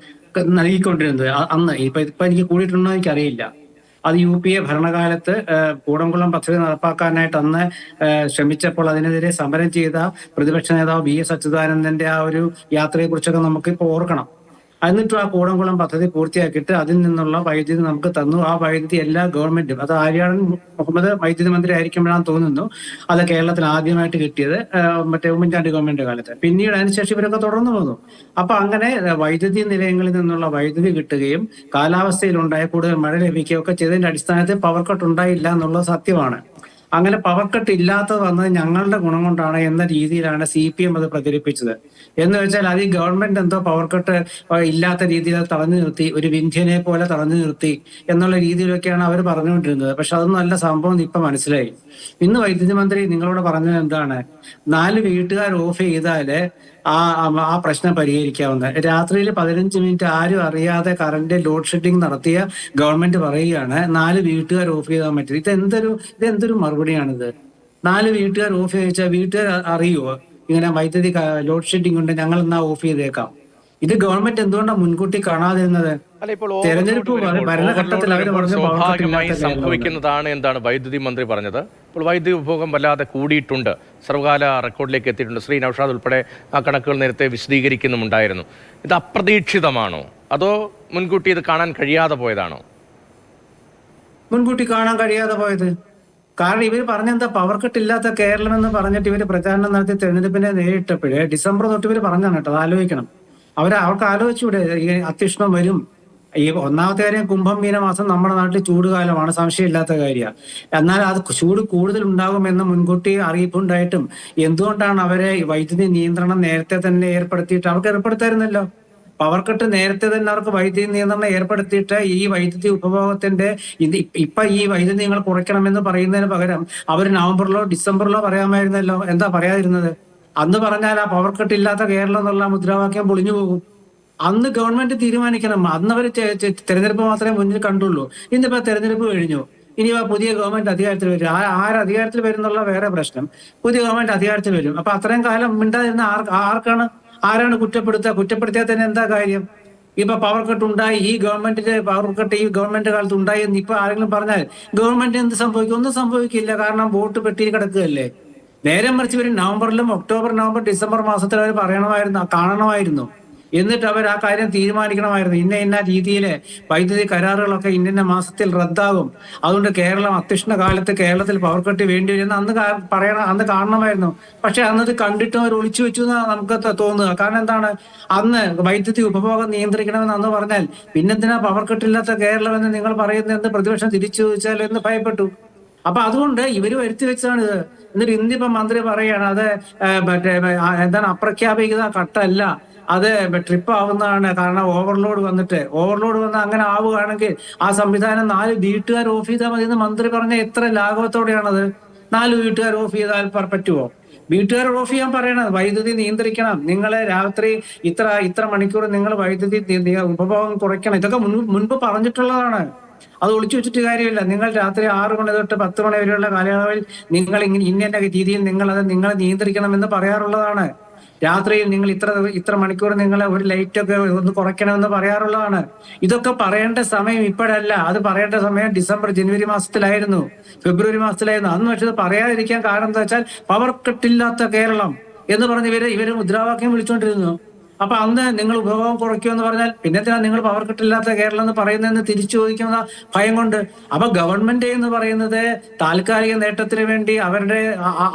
നൽകിക്കൊണ്ടിരുന്നത് അന്ന്. ഇപ്പൊ എനിക്ക് കൂടിയിട്ടുണ്ടോ എനിക്കറിയില്ല. അത് UPA ഭരണകാലത്ത് കൂടംകുളം പദ്ധതി നടപ്പാക്കാനായിട്ട് അന്ന് ശ്രമിച്ചപ്പോൾ അതിനെതിരെ സമരം ചെയ്ത പ്രതിപക്ഷ നേതാവ് BS അച്യുതാനന്ദന്റെ ആ ഒരു യാത്രയെക്കുറിച്ചൊക്കെ നമുക്കിപ്പോൾ ഓർക്കണം. എന്നിട്ടും ആ കൂടംകുളം പദ്ധതി പൂർത്തിയാക്കിയിട്ട് അതിൽ നിന്നുള്ള വൈദ്യുതി നമുക്ക് തന്നു. ആ വൈദ്യുതി എല്ലാ ഗവൺമെന്റും, അത് ആര്യാടൻ മുഹമ്മദ് വൈദ്യുതി മന്ത്രി ആയിരിക്കുമ്പോഴാണ് തോന്നുന്നു അത് കേരളത്തിൽ ആദ്യമായിട്ട് കിട്ടിയത് മറ്റേ ഉമ്മൻചാണ്ടി ഗവൺമെന്റ് കാലത്ത്. പിന്നീട് അതിനുശേഷം ഇവരൊക്കെ തുടർന്നു പോന്നു. അപ്പൊ അങ്ങനെ വൈദ്യുതി നിലയങ്ങളിൽ നിന്നുള്ള വൈദ്യുതി കിട്ടുകയും കാലാവസ്ഥയിലുണ്ടായ കൂടുതൽ മഴ ലഭിക്കുകയും ഒക്കെ ചെയ്തതിന്റെ അടിസ്ഥാനത്തിൽ പവർ കട്ട് ഉണ്ടായില്ല എന്നുള്ളത് സത്യമാണ്. അങ്ങനെ പവർ കട്ട് ഇല്ലാത്തത് വന്നത് ഞങ്ങളുടെ ഗുണം കൊണ്ടാണ് എന്ന രീതിയിലാണ് CPM അത് പ്രചരിപ്പിച്ചത്. എന്ന് വെച്ചാൽ അത് ഈ ഗവൺമെന്റ് എന്തോ പവർ കട്ട് ഇല്ലാത്ത രീതിയിൽ തടഞ്ഞു നിർത്തി, ഒരു വിന്ധ്യനെ പോലെ തടഞ്ഞു നിർത്തി എന്നുള്ള രീതിയിലൊക്കെയാണ് അവർ പറഞ്ഞുകൊണ്ടിരുന്നത്. പക്ഷെ അതൊന്നും നല്ല സംഭവം ഇപ്പൊ മനസ്സിലായി. ഇന്ന് വൈദ്യുതി മന്ത്രി നിങ്ങളോട് പറഞ്ഞത് എന്താണ്? 4 വീട്ടുകാർ ഓഫ് ചെയ്താല് ആ പ്രശ്നം പരിഹരിക്കാവുന്ന. രാത്രിയിൽ 15 മിനിറ്റ് ആരും അറിയാതെ കറണ്ട് ലോഡ് ഷെഡിങ് നടത്തിയ ഗവൺമെന്റ് പറയുകയാണ് 4 വീട്ടുകാർ ഓഫ് ചെയ്താൽ പറ്റില്ല. ഇതെന്തൊരു മറുപടിയാണിത്? 4 വീട്ടുകാർ ഓഫ് ചെയ്താൽ വീട്ടുകാർ അറിയുമോ ഇങ്ങനെ വൈദ്യുതി ലോഡ് ഷെഡിങ് ഉണ്ട്, ഞങ്ങൾ എന്നാ ഓഫ് ചെയ്തേക്കാം? ഇത് ഗവൺമെന്റ് എന്തുകൊണ്ടാണ് മുൻകൂട്ടി കാണാതിരുന്നത്? തെരഞ്ഞെടുപ്പ് ഭരണഘട്ടത്തിൽ അവർ സ്വാഭാവികമായി സംഭവിക്കുന്നതാണ് എന്താണ് വൈദ്യുതി മന്ത്രി പറഞ്ഞത്. ഇപ്പോൾ വൈദ്യുതി ഉപഭോഗം വല്ലാതെ കൂടിയിട്ടുണ്ട്, സർവകാല റെക്കോർഡിലേക്ക് എത്തിയിട്ടുണ്ട്. ശ്രീ നൌഷാദ് ഉൾപ്പെടെ ആ കണക്കുകൾ നേരത്തെ വിശദീകരിക്കുന്നുമുണ്ടായിരുന്നു. ഇത് അപ്രതീക്ഷിതമാണോ അതോ മുൻകൂട്ടി ഇത് കാണാൻ കഴിയാതെ പോയതാണോ? മുൻകൂട്ടി കാണാൻ കഴിയാതെ പോയത്. കാരണം ഇവർ പറഞ്ഞെന്താ, പവർ കട്ട് ഇല്ലാത്ത കേരളം എന്ന് പറഞ്ഞിട്ട് ഇവര് പ്രചാരണം നടത്തി തെരഞ്ഞെടുപ്പിനെ നേരിട്ടപ്പോഴേ ഡിസംബർ തൊട്ട് ഇവർ പറഞ്ഞാണ് കേട്ടോ. അത് ആലോചിക്കണം. അവർക്ക് ആലോചിച്ചൂടെ ഈ അത്യുഷ്ണം വരും, ഈ ഒന്നാമത്തെ കാര്യം കുംഭമീനമാസം നമ്മുടെ നാട്ടിൽ ചൂടുകാലമാണ്, സംശയമില്ലാത്ത കാര്യമാണ്. എന്നാൽ അത് ചൂട് കൂടുതൽ ഉണ്ടാകുമെന്ന് മുൻകൂട്ടി അറിയിപ്പുണ്ടായിട്ടും എന്തുകൊണ്ടാണ് അവരെ വൈദ്യുതി നിയന്ത്രണം നേരത്തെ തന്നെ ഏർപ്പെടുത്തിയിട്ട് അവർക്ക് ഏർപ്പെടുത്തായിരുന്നല്ലോ. പവർ കട്ട് നേരത്തെ തന്നെ അവർക്ക് വൈദ്യുതി നിയന്ത്രണം ഏർപ്പെടുത്തിയിട്ട് ഈ വൈദ്യുതി ഉപഭോഗത്തിന്റെ ഇപ്പൊ ഈ വൈദ്യുതി നിങ്ങൾ കുറയ്ക്കണമെന്ന് പറയുന്നതിന് പകരം അവർ നവംബറിലോ ഡിസംബറിലോ പറയാമായിരുന്നല്ലോ. എന്താ പറയാതിരുന്നത്? അന്ന് പറഞ്ഞാൽ ആ പവർ കട്ട് ഇല്ലാത്ത കേരളം എന്നുള്ള മുദ്രാവാക്യം പൊളിഞ്ഞു പോകും. അന്ന് ഗവൺമെന്റ് തീരുമാനിക്കണം. അന്ന് അവർ തെരഞ്ഞെടുപ്പ് മാത്രമേ മുന്നിൽ കണ്ടുള്ളൂ. ഇന്നിപ്പോ തെരഞ്ഞെടുപ്പ് കഴിഞ്ഞു, ഇനി പുതിയ ഗവൺമെന്റ് അധികാരത്തിൽ വരും. അധികാരത്തിൽ വരുന്നുള്ള വേറെ പ്രശ്നം. പുതിയ ഗവൺമെന്റ് അധികാരത്തിൽ വരും. അപ്പൊ അത്രയും കാലം മിണ്ടാതിരുന്ന ആരാണ് കുറ്റപ്പെടുത്തിയാൽ തന്നെ എന്താ കാര്യം? ഇപ്പൊ പവർ കട്ട് ഉണ്ടായി, ഈ ഗവൺമെന്റിന്റെ പവർ കട്ട് ഈ ഗവൺമെന്റ് കാലത്ത് ഉണ്ടായി എന്ന് ഇപ്പൊ ആരെങ്കിലും പറഞ്ഞാൽ ഗവൺമെന്റ് എന്ത് സംഭവിക്കും? ഒന്നും സംഭവിക്കില്ല. കാരണം വോട്ട് പെട്ടിയിൽ കിടക്കുകയല്ലേ. നേരെ മറിച്ച് ഇവർ നവംബറിലും ഒക്ടോബർ, നവംബർ, ഡിസംബർ മാസത്തിൽ അവർ കാണണമായിരുന്നു. എന്നിട്ട് അവർ ആ കാര്യം തീരുമാനിക്കണമായിരുന്നു. ഇന്ന രീതിയിലെ വൈദ്യുതി കരാറുകളൊക്കെ ഇന്ന മാസത്തിൽ റദ്ദാകും, അതുകൊണ്ട് കേരളം അത്യുഷ്ണ കാലത്ത് കേരളത്തിൽ പവർ കട്ട് വേണ്ടി വരുന്ന അന്ന് കാണണമായിരുന്നു. പക്ഷെ അന്നത് കണ്ടിട്ടും അവർ ഒളിച്ചു വെച്ചു എന്നാണ് നമുക്ക് തോന്നുക. കാരണം എന്താണ്? അന്ന് വൈദ്യുതി ഉപഭോഗം നിയന്ത്രിക്കണമെന്ന് അന്ന് പറഞ്ഞാൽ പിന്നെന്തിനാ പവർ കട്ടില്ലാത്ത കേരളം എന്ന് നിങ്ങൾ പറയുന്നതെന്ന് പ്രതിപക്ഷം തിരിച്ചു ചോദിച്ചാൽ എന്ന് ഭയപ്പെട്ടു. അപ്പൊ അതുകൊണ്ട് ഇവര് വരുത്തി വെച്ചതാണ് ഇത്. എന്നിട്ട് ഇന്നിപ്പോ മന്ത്രി പറയാണ് അത് എന്താണ് അപ്രഖ്യാപിക്കുന്ന കട്ടല്ല, അത് ട്രിപ്പ് ആവുന്നതാണ്. കാരണം ഓവർലോഡ് വന്ന് അങ്ങനെ ആവുകയാണെങ്കിൽ ആ സംവിധാനം 4 വീട്ടുകാർ ഓഫ് ചെയ്താൽ മതി എന്ന് മന്ത്രി പറഞ്ഞ എത്ര ലാഘവത്തോടെയാണത്. 4 വീട്ടുകാർ ഓഫ് ചെയ്താൽ പറ്റുമോ? വീട്ടുകാർ ഓഫ് ചെയ്യാൻ പറയണത്. വൈദ്യുതി നിയന്ത്രിക്കണം, നിങ്ങളെ രാത്രി ഇത്ര മണിക്കൂർ നിങ്ങൾ വൈദ്യുതി ഉപഭോഗം കുറയ്ക്കണം. ഇതൊക്കെ മുൻപ് പറഞ്ഞിട്ടുള്ളതാണ്. അത് ഒളിച്ചു വെച്ചിട്ട് കാര്യമില്ല. നിങ്ങൾ രാത്രി 6 മണി തൊട്ട് 10 മണി വരെയുള്ള കാലയളവിൽ നിങ്ങൾ ഇന്ന രീതിയിൽ നിങ്ങളെ നിയന്ത്രിക്കണമെന്ന് പറയാറുള്ളതാണ്. രാത്രിയിൽ നിങ്ങൾ ഇത്ര മണിക്കൂർ നിങ്ങൾ ഒരു ലൈറ്റൊക്കെ ഒന്ന് കുറയ്ക്കണമെന്ന് പറയാറുള്ളതാണ്. ഇതൊക്കെ പറയേണ്ട സമയം ഇപ്പോഴല്ല. അത് പറയേണ്ട സമയം ഡിസംബർ, ജനുവരി മാസത്തിലായിരുന്നു, ഫെബ്രുവരി മാസത്തിലായിരുന്നു. അന്ന് പക്ഷെ പറയാതിരിക്കാൻ കാരണം എന്താ വെച്ചാൽ പവർ കട്ടില്ലാത്ത കേരളം എന്ന് പറഞ്ഞ് ഇവര് മുദ്രാവാക്യം വിളിച്ചുകൊണ്ടിരുന്നു. അപ്പൊ അന്ന് നിങ്ങൾ ഉപഭോഗം കുറയ്ക്കുമെന്ന് പറഞ്ഞാൽ പിന്നെന്തിനാ നിങ്ങൾ പവർ കട്ടില്ലാത്ത കേരളം എന്ന് പറയുന്നതെന്ന് തിരിച്ചു ചോദിക്കുന്ന ഭയം കൊണ്ട്. അപ്പൊ ഗവൺമെന്റ് എന്ന് പറയുന്നത് താൽക്കാലിക നേട്ടത്തിന് വേണ്ടി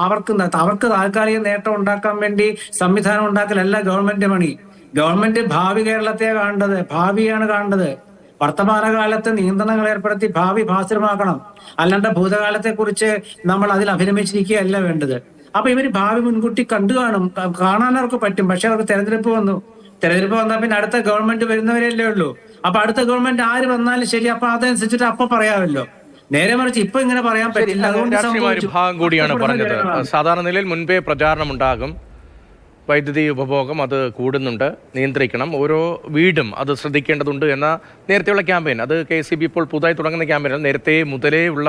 അവർക്ക് താൽക്കാലിക നേട്ടം ഉണ്ടാക്കാൻ വേണ്ടി സംവിധാനം ഉണ്ടാക്കലല്ല ഗവൺമെന്റ് പണി. ഗവൺമെന്റ് ഭാവി കേരളത്തെ ഭാവിയാണ് കാണേണ്ടത്. വർത്തമാനകാലത്ത് നിയന്ത്രണങ്ങൾ ഏർപ്പെടുത്തി ഭാവി ഭാസുരമാക്കണം. അല്ലാണ്ട് ഭൂതകാലത്തെ കുറിച്ച് നമ്മൾ അതിൽ അഭിരമിച്ചിരിക്കുകയല്ല വേണ്ടത്. അപ്പൊ ഇവര് ഭാവി മുൻകൂട്ടി കാണാൻ അവർക്ക് പറ്റും. പക്ഷെ അവർക്ക് തെരഞ്ഞെടുപ്പ് വന്നാൽ പിന്നെ അടുത്ത ഗവൺമെന്റ് വരുന്നവരല്ലേ ഉള്ളൂ. അപ്പൊ അടുത്ത ഗവൺമെന്റ് ആര് വന്നാലും ശരി, അപ്പൊ അതനുസരിച്ചിട്ട് അപ്പൊ പറയാമല്ലോ. നേരെ മറിച്ച് ഇപ്പൊ ഇങ്ങനെ പറയാൻ പറ്റില്ല. രാഷ്ട്രീയമായ ഒരു ഭാഗം കൂടിയാണ് പറഞ്ഞത്. സാധാരണ നിലയിൽ മുൻപേ പ്രചാരണം ഉണ്ടാകും, വൈദ്യുതി ഉപഭോഗം അത് കൂടുന്നുണ്ട്, നിയന്ത്രിക്കണം, ഓരോ വീടും അത് ശ്രദ്ധിക്കേണ്ടതുണ്ട് എന്ന നേരത്തെയുള്ള ക്യാമ്പയിൻ. അത് KCB ഇപ്പോൾ പുതുതായി തുടങ്ങുന്ന ക്യാമ്പയിൻ, നേരത്തെ മുതലേ ഉള്ള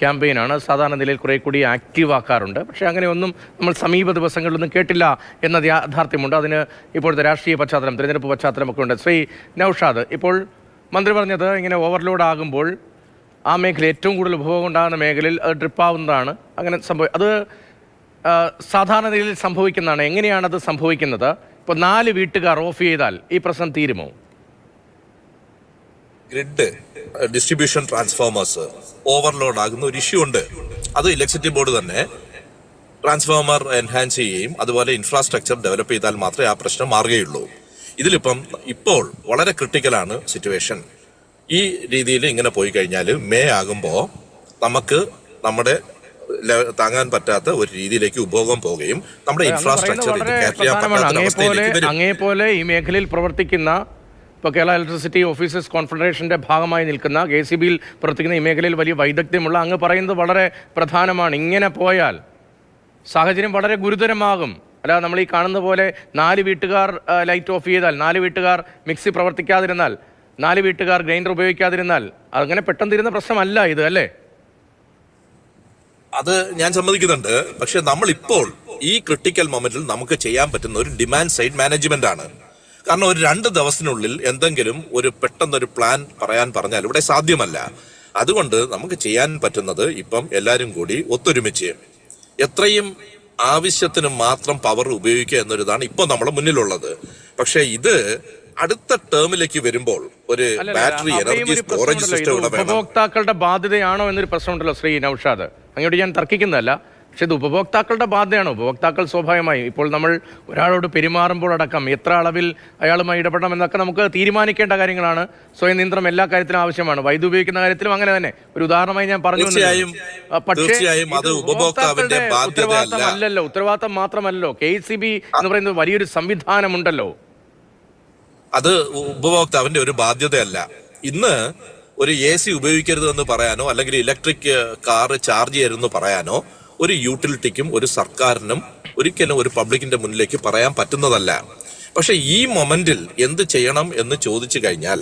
ക്യാമ്പയിനാണ്. സാധാരണ നിലയിൽ കുറേ കൂടി ആക്റ്റീവ് ആക്കാറുണ്ട്. പക്ഷേ അങ്ങനെയൊന്നും നമ്മൾ സമീപ ദിവസങ്ങളിലൊന്നും കേട്ടില്ല എന്ന യാഥാർത്ഥ്യമുണ്ട്. അതിന് ഇപ്പോഴത്തെ രാഷ്ട്രീയ പശ്ചാത്തലം, തിരഞ്ഞെടുപ്പ് പശ്ചാത്തലമൊക്കെ ഉണ്ട്. ശ്രീ നൗഷാദ്, ഇപ്പോൾ മന്ത്രി പറഞ്ഞത് ഇങ്ങനെ ഓവർലോഡ് ആകുമ്പോൾ ആ മേഖല ഏറ്റവും കൂടുതൽ ഉപഭോഗം ഉണ്ടാകുന്ന മേഖലയിൽ അത് ഡ്രിപ്പാവുന്നതാണ്. അങ്ങനെ അത് സാധാരണ നിലയിൽ സംഭവിക്കുന്നതാണ്. എങ്ങനെയാണത് സംഭവിക്കുന്നത്? ഇപ്പോൾ 4 വീട്ടുകാർ ഓഫ് ചെയ്താൽ ഈ പ്രശ്നം തീരുമോ? ഗ്രിഡ് ഡിസ്ട്രിബ്യൂഷൻ ട്രാൻസ്ഫോമേഴ്സ് ഓവർലോഡ് ആകുന്ന ഒരു ഇഷ്യൂ ഉണ്ട്. അത് ഇലക്ട്രിസിറ്റി ബോർഡ് തന്നെ ട്രാൻസ്ഫോമർ എൻഹാൻസ് ചെയ്യുകയും അതുപോലെ ഇൻഫ്രാസ്ട്രക്ചർ ഡെവലപ്പ് ചെയ്താൽ മാത്രമേ ആ പ്രശ്നം മാറുകയുള്ളൂ. ഇപ്പോൾ വളരെ ക്രിട്ടിക്കലാണ് സിറ്റുവേഷൻ. ഈ രീതിയിൽ ഇങ്ങനെ പോയി കഴിഞ്ഞാൽ മെയ് ആകുമ്പോൾ നമുക്ക് നമ്മുടെ താങ്ങാൻ പറ്റാത്ത ഒരു രീതിയിലേക്ക് ഉപഭോഗം പോവുകയും നമ്മുടെ ഇൻഫ്രാസ്ട്രക്ചർ അങ്ങേപോലെ ഈ മേഖലയിൽ പ്രവർത്തിക്കുന്ന, ഇപ്പോൾ കേരള ഇലക്ട്രിസിറ്റി ഓഫീസേഴ്സ് കോൺഫെഡറേഷന്റെ ഭാഗമായി നിൽക്കുന്ന, KCBയിൽ പ്രവർത്തിക്കുന്ന, ഈ മേഖലയിൽ വലിയ വൈദഗ്ധ്യമുള്ള അങ്ങ് പറയുന്നത് വളരെ പ്രധാനമാണ്. ഇങ്ങനെ പോയാൽ സാഹചര്യം വളരെ ഗുരുതരമാകും. അല്ല, നമ്മൾ ഈ കാണുന്ന പോലെ 4 വീട്ടുകാർ ലൈറ്റ് ഓഫ് ചെയ്താൽ, 4 വീട്ടുകാർ മിക്സി പ്രവർത്തിക്കാതിരുന്നാൽ, 4 വീട്ടുകാർ ഗ്രൈൻഡർ ഉപയോഗിക്കാതിരുന്നാൽ അങ്ങനെ പെട്ടെന്ന് തീരുന്ന പ്രശ്നമല്ല ഇത്, അല്ലേ? അത് ഞാൻ സമ്മതിക്കുന്നുണ്ട്. പക്ഷെ നമ്മളിപ്പോൾ ഈ ക്രിട്ടിക്കൽ മൊമെന്റിൽ നമുക്ക് ചെയ്യാൻ പറ്റുന്ന ഒരു ഡിമാൻഡ് സൈഡ് മാനേജ്മെന്റ് ആണ്. കാരണം ഒരു 2 ദിവസത്തിനുള്ളിൽ എന്തെങ്കിലും പെട്ടെന്നൊരു പ്ലാൻ പറഞ്ഞാൽ ഇവിടെ സാധ്യമല്ല. അതുകൊണ്ട് നമുക്ക് ചെയ്യാൻ പറ്റുന്നത് ഇപ്പം എല്ലാവരും കൂടി ഒത്തൊരുമിച്ച് എത്രയും ആവശ്യത്തിന് മാത്രം പവർ ഉപയോഗിക്കുക എന്നൊരിതാണ് ഇപ്പോൾ നമ്മുടെ മുന്നിലുള്ളത്. പക്ഷെ ഇത് അടുത്ത ടേമിലേക്ക് വരുമ്പോൾ ഒരു ബാറ്ററി എനർജി സ്റ്റോറേജ് സിസ്റ്റം ഉപഭോക്താക്കളുടെ ബാധ്യതയാണോ എന്നൊരു പ്രശ്നമുണ്ടല്ലോ ശ്രീ നൗഷാദ്. അങ്ങോട്ട് ഞാൻ തർക്കിക്കുന്നതല്ല. പക്ഷെ ഇത് ഉപഭോക്താക്കളുടെ ബാധ്യതയാണ്. ഉപഭോക്താക്കൾ സ്വാഭാവികമായും ഇപ്പോൾ നമ്മൾ ഒരാളോട് പെരുമാറുമ്പോഴടക്കം എത്ര അളവിൽ അയാളുമായി ഇടപെടണം എന്നൊക്കെ നമുക്ക് തീരുമാനിക്കേണ്ട കാര്യങ്ങളാണ്. സ്വയം നിയന്ത്രണം എല്ലാ കാര്യത്തിലും ആവശ്യമാണ്. വൈദ്യുതി ഉപയോഗിക്കുന്ന കാര്യത്തിലും അങ്ങനെ തന്നെ. ഒരു ഉദാഹരണമായി ഞാൻ പറഞ്ഞു, പക്ഷേ അത് ഉപഭോക്താവിന്റെ ഉത്തരവാദിത്തമല്ലല്ലോ, ഉത്തരവാദിത്തം മാത്രമല്ലോ. KEB എന്ന് പറയുന്നത് വലിയൊരു സംവിധാനമുണ്ടല്ലോ. അത് ഉപഭോക്താവിന്റെ ഒരു ബാധ്യതയല്ല. ഇന്ന് ഒരു AC ഉപയോഗിക്കരുതെന്ന് പറയാനോ അല്ലെങ്കിൽ ഇലക്ട്രിക് കാർ ചാർജ് ചെയ്യരുതെന്ന് പറയാനോ ഒരു യൂട്ടിലിറ്റിക്കും ഒരു സർക്കാരിനും ഒരിക്കലും ഒരു പബ്ലിക്കിന്റെ മുന്നിലേക്ക് പറയാൻ പറ്റുന്നതല്ല. പക്ഷെ ഈ മൊമെന്റിൽ എന്ത് ചെയ്യണം എന്ന് ചോദിച്ചു കഴിഞ്ഞാൽ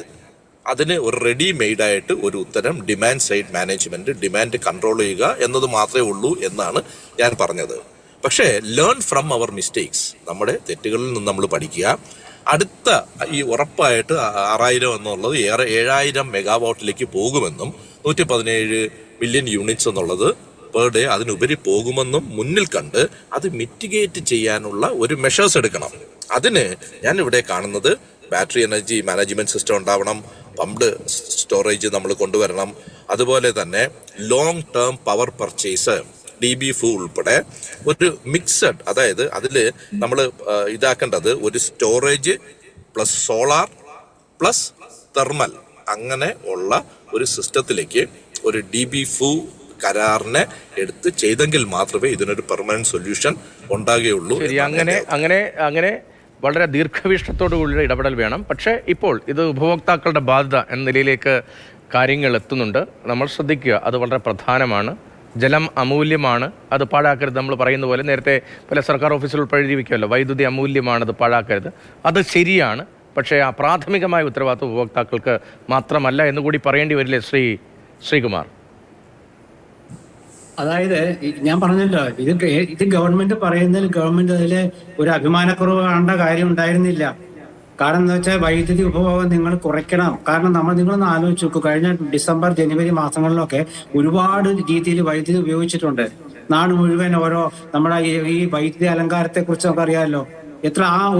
അതിന് ഒരു റെഡി മെയ്ഡായിട്ട് ഒരു ഉത്തരം demand side management, demand control ചെയ്യുക എന്നത് മാത്രമേ ഉള്ളൂ എന്നാണ് ഞാൻ പറഞ്ഞത്. പക്ഷേ ലേൺ ഫ്രം അവർ മിസ്റ്റേക്സ്, നമ്മുടെ തെറ്റുകളിൽ നിന്ന് നമ്മൾ പഠിക്കുക. അടുത്ത ഈ ഉറപ്പായിട്ട് 6000 എന്നുള്ളത് 7000 മെഗാവാട്ടിലേക്ക് പോകുമെന്നും 117 മില്യൺ യൂണിറ്റ്സ് എന്നുള്ളത് പെർ ഡേ അതിനുപരി പോകുമെന്നും മുന്നിൽ കണ്ട് അത് മിറ്റിഗേറ്റ് ചെയ്യാനുള്ള ഒരു മെഷേഴ്സ് എടുക്കണം. അതിന് ഞാൻ ഇവിടെ കാണുന്നത് ബാറ്ററി എനർജി മാനേജ്മെന്റ് സിസ്റ്റം ഉണ്ടാവണം, പമ്പ്ഡ് സ്റ്റോറേജ് നമ്മൾ കൊണ്ടുവരണം, അതുപോലെ തന്നെ long term power purchase DB4 ഉൾപ്പെടെ ഒരു മിക്സഡ്, അതായത് അതിൽ നമ്മൾ ഇതാക്കേണ്ടത് ഒരു storage plus solar plus thermal അങ്ങനെ ഉള്ള ഒരു സിസ്റ്റത്തിലേക്ക് ഒരു DB4 കരാറിനെ എടുത്ത് ചെയ്തെങ്കിൽ മാത്രമേ ഇതിനൊരു പെർമനന്റ് സൊല്യൂഷൻ ഉണ്ടാകുകയുള്ളൂ. ശരി, അങ്ങനെ വളരെ ദീർഘവീക്ഷണത്തോടു കൂടിയ ഇടപെടൽ വേണം. പക്ഷേ ഇപ്പോൾ ഇത് ഉപഭോക്താക്കളുടെ ബാധ്യത എന്ന നിലയിലേക്ക് കാര്യങ്ങൾ എത്തുന്നുണ്ട്. നമ്മൾ ശ്രദ്ധിക്കുക, അത് വളരെ പ്രധാനമാണ്. ജലം അമൂല്യമാണ്, അത് പാഴാക്കരുത്. നമ്മൾ പറയുന്ന പോലെ നേരത്തെ പല സർക്കാർ ഓഫീസിൽ ഉൾപ്പെടെ എഴുതി വയ്ക്കുമല്ലോ, വൈദ്യുതി അമൂല്യമാണ്, അത് പാഴാക്കരുത്. അത് ശരിയാണ്. പക്ഷേ ആ പ്രാഥമികമായ ഉത്തരവാദിത്വം ഉപഭോക്താക്കൾക്ക് മാത്രമല്ല എന്നുകൂടി പറയേണ്ടി വരില്ലേ ശ്രീകുമാർ? അതായത് ഞാൻ പറഞ്ഞല്ലോ, ഇത് ഗവൺമെന്റ് പറയുന്നതിൽ ഗവൺമെന്റ് അതിൽ ഒരു അഭിമാനക്കുറവ് കാണേണ്ട കാര്യം ഉണ്ടായിരുന്നില്ല. കാരണം എന്താ വെച്ചാൽ വൈദ്യുതി ഉപഭോഗം നിങ്ങൾ കുറയ്ക്കണം. കാരണം നിങ്ങളൊന്ന് ആലോചിച്ച് നോക്കൂ, കഴിഞ്ഞ ഡിസംബർ ജനുവരി മാസങ്ങളിലൊക്കെ ഒരുപാട് രീതിയിൽ വൈദ്യുതി ഉപയോഗിച്ചിട്ടുണ്ട്. നാട് മുഴുവൻ നമ്മുടെ ഈ വൈദ്യുതി അലങ്കാരത്തെ കുറിച്ച് നമുക്ക് അറിയാമല്ലോ.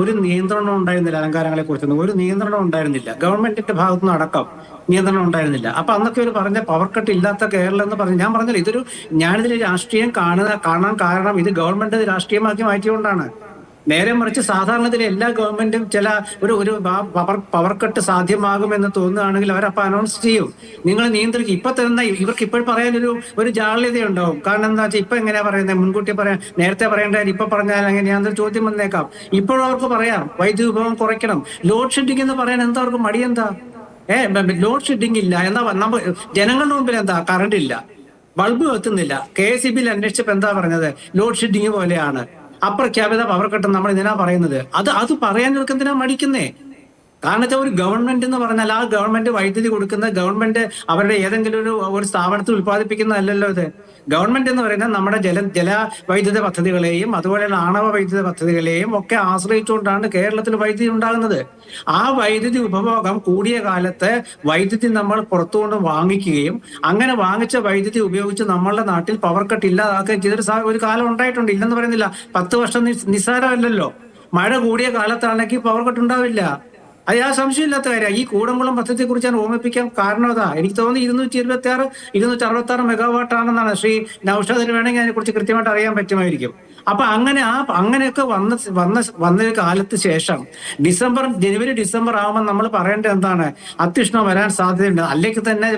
ഒരു നിയന്ത്രണം ഉണ്ടായിരുന്നില്ല, അലങ്കാരങ്ങളെ കുറിച്ചൊന്നും ഒരു നിയന്ത്രണം ഉണ്ടായിരുന്നില്ല. ഗവൺമെന്റിന്റെ ഭാഗത്തുനിന്ന് അടക്കം നിയന്ത്രണം ഉണ്ടായിരുന്നില്ല. അപ്പൊ അന്നൊക്കെ ഒരു പറഞ്ഞ പവർ കട്ട് ഇല്ലാത്ത കേരളം എന്ന് പറഞ്ഞു. ഞാൻ പറഞ്ഞല്ലോ, ഞാനിതിൽ രാഷ്ട്രീയം കാണാൻ കാരണം ഇത് ഗവൺമെന്റ് രാഷ്ട്രീയമാക്കി മാറ്റിയോണ്ടാണ്. നേരെ മറിച്ച് സാധാരണത്തിൽ എല്ലാ ഗവൺമെന്റും ചില ഒരു പവർ കട്ട് സാധ്യമാകുമെന്ന് തോന്നുകയാണെങ്കിൽ അവരപ്പോൾ അനൗൺസ് ചെയ്യും, നിങ്ങൾ നിയന്ത്രിക്കും. ഇപ്പൊ തന്നെ ഇവർക്ക് ഇപ്പോൾ പറയാൻ ഒരു ജാള്യത ഉണ്ടാവും. കാരണം എന്താ വെച്ചാൽ ഇപ്പൊ എങ്ങനെയാ പറയുന്നത്, മുൻകൂട്ടി പറയാൻ നേരത്തെ പറയേണ്ട ഇപ്പൊ പറഞ്ഞാൽ എങ്ങനെയാണെന്നൊരു ചോദ്യം വന്നേക്കാം. ഇപ്പോഴും അവർക്ക് പറയാം വൈദ്യുതി ഉപഭോഗം കുറയ്ക്കണം. ലോഡ് ഷെഡിംഗ് എന്ന് പറയാൻ എന്താ അവർക്ക് മടിയെന്താ? ലോഡ് ഷെഡിംഗ് ഇല്ല എന്നാ നമ്മൾ ജനങ്ങളുടെ മുമ്പിൽ എന്താ കറണ്ട് ഇല്ല, ബൾബ് എത്തുന്നില്ല. KEB അന്വേഷിച്ചപ്പോ എന്താ പറഞ്ഞത്? ലോഡ് ഷെഡിങ് പോലെയാണ്, അപ്രഖ്യാപിത പവർ കട്ട്. നമ്മൾ ഇതിനാ പറയുന്നത്. അത് പറയാൻ എന്തിനാ മടിക്കുന്നേ? കാരണം വെച്ചാൽ ഒരു ഗവൺമെന്റ് എന്ന് പറഞ്ഞാൽ ആ ഗവൺമെന്റ് വൈദ്യുതി കൊടുക്കുന്ന ഗവൺമെന്റ് അവരുടെ ഏതെങ്കിലും ഒരു സ്ഥാപനത്തിൽ ഉത്പാദിപ്പിക്കുന്നതല്ലല്ലോ ഇത്. ഗവൺമെന്റ് എന്ന് പറയുന്നത് നമ്മുടെ ജല വൈദ്യുത പദ്ധതികളെയും അതുപോലെയുള്ള ആണവ വൈദ്യുത പദ്ധതികളെയും ഒക്കെ ആശ്രയിച്ചുകൊണ്ടാണ് കേരളത്തിൽ വൈദ്യുതി ഉണ്ടാകുന്നത്. ആ വൈദ്യുതി ഉപഭോഗം കൂടിയ കാലത്ത് വൈദ്യുതി നമ്മൾ പുറത്തുകൊണ്ട് വാങ്ങിക്കുകയും അങ്ങനെ വാങ്ങിച്ച വൈദ്യുതി ഉപയോഗിച്ച് നമ്മളുടെ നാട്ടിൽ പവർ കട്ട് ഇല്ലാതാക്കുകയും ചെയ്തൊരു ഒരു കാലം ഉണ്ടായിട്ടുണ്ട്. ഇല്ലെന്ന് പറയുന്നില്ല. 10 വർഷം നിസ്സാരമല്ലല്ലോ. മഴ കൂടിയ കാലത്താണെങ്കിൽ പവർ കട്ട് ഉണ്ടാവില്ല. അത് ആ സംശയമില്ലാത്ത കാര്യമാണ്. ഈ കൂടംകുളം പദ്ധതിയെ കുറിച്ച് ഞാൻ ഓർമ്മിപ്പിക്കാൻ കാരണം അതാ. എനിക്ക് തോന്നുന്നു 226 266 മെഗാവാട്ട് ആണെന്നാണ്. ശ്രീ നൗഷാദിന് വേണമെങ്കിൽ അതിനെക്കുറിച്ച് കൃത്യമായിട്ട് അറിയാൻ പറ്റുമായിരിക്കും. അപ്പൊ അങ്ങനെയൊക്കെ വന്ന കാലത്ത് ശേഷം ജനുവരി ഡിസംബർ ആകുമ്പോൾ നമ്മൾ പറയേണ്ടത് എന്താണ്? അത്യുഷ്ണം വരാൻ സാധ്യതയുണ്ട്. അല്ലെങ്കിൽ തന്നെ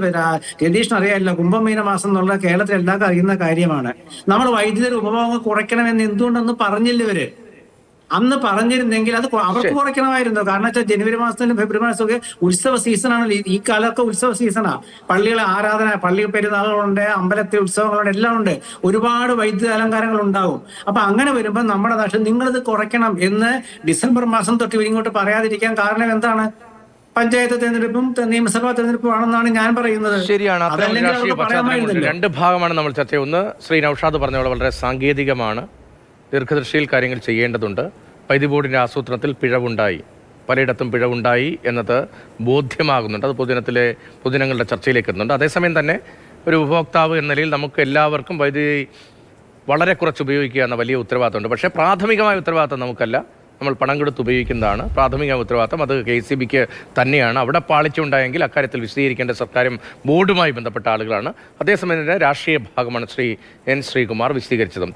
രതീഷിന് അറിയാമല്ലോ, കുംഭമീന മാസം എന്നുള്ള കേരളത്തിൽ എല്ലാവർക്കും അറിയുന്ന കാര്യമാണ്. നമ്മൾ വൈദ്യുതി ഉപഭോഗം കുറയ്ക്കണമെന്ന് എന്തുകൊണ്ടൊന്നും പറഞ്ഞില്ല ഇവര്. അന്ന് പറഞ്ഞിരുന്നെങ്കിൽ അത് അവർക്ക് കുറയ്ക്കണമായിരുന്നു. കാരണം വെച്ചാൽ ജനുവരി മാസത്തിലും ഫെബ്രുവരി മാസമൊക്കെ ഉത്സവ സീസണാണ്. ഈ കാലമൊക്കെ ഉത്സവ സീസണാ. പള്ളികളെ ആരാധന, പള്ളി പെരുന്നാളുകളുണ്ട്, അമ്പലത്തിൽ ഉത്സവങ്ങളുണ്ട്, എല്ലാം ഉണ്ട്. ഒരുപാട് വൈദ്യുത അലങ്കാരങ്ങൾ ഉണ്ടാവും. അപ്പൊ അങ്ങനെ വരുമ്പോൾ നമ്മുടെ നാട്ടിൽ നിങ്ങളിത് കുറയ്ക്കണം എന്ന് ഡിസംബർ മാസം തൊട്ട് ഇങ്ങോട്ട് പറയാതിരിക്കാൻ കാരണം എന്താണ്? പഞ്ചായത്ത് തെരഞ്ഞെടുപ്പും നിയമസഭാ തെരഞ്ഞെടുപ്പും ആണെന്നാണ് ഞാൻ പറയുന്നത്. ശരിയാണ്. രണ്ട് ഭാഗമാണ് നമ്മൾ ചർച്ച ചെയ്യുന്നത്. ഒന്ന്, ശ്രീ നൗഷാദ് പറഞ്ഞ വളരെ സാങ്കേതികമാണ്. ദീർഘദൃഷ്ടിയിൽ കാര്യങ്ങൾ ചെയ്യേണ്ടതുണ്ട്. വൈദ്യുതി ബോർഡിൻ്റെ ആസൂത്രണത്തിൽ പിഴവുണ്ടായി, പലയിടത്തും പിഴവുണ്ടായി എന്നത് ബോധ്യമാകുന്നുണ്ട്. അത് പൊതുജനങ്ങളുടെ ചർച്ചയിലേക്ക് എത്തുന്നുണ്ട്. അതേസമയം തന്നെ ഒരു ഉപഭോക്താവ് എന്ന നിലയിൽ നമുക്ക് എല്ലാവർക്കും വൈദ്യുതി വളരെ കുറച്ച് ഉപയോഗിക്കുക എന്ന വലിയ ഉത്തരവാദിത്തമുണ്ട്. പക്ഷേ പ്രാഥമികമായ ഉത്തരവാദിത്തം നമുക്കല്ല, നമ്മൾ പണം കൊടുത്ത് ഉപയോഗിക്കുന്നതാണ് പ്രാഥമിക ഉത്തരവാദിത്തം. അത് KEBക്ക് തന്നെയാണ്. അവിടെ പാളിച്ചുണ്ടായെങ്കിൽ അക്കാര്യത്തിൽ വിശദീകരിക്കേണ്ട സർക്കാരും ബോർഡുമായി ബന്ധപ്പെട്ട ആളുകളാണ്. അതേസമയം തന്നെ രാഷ്ട്രീയ ഭാഗമാണ് ശ്രീ N. ശ്രീകുമാർ വിശദീകരിച്ചതും.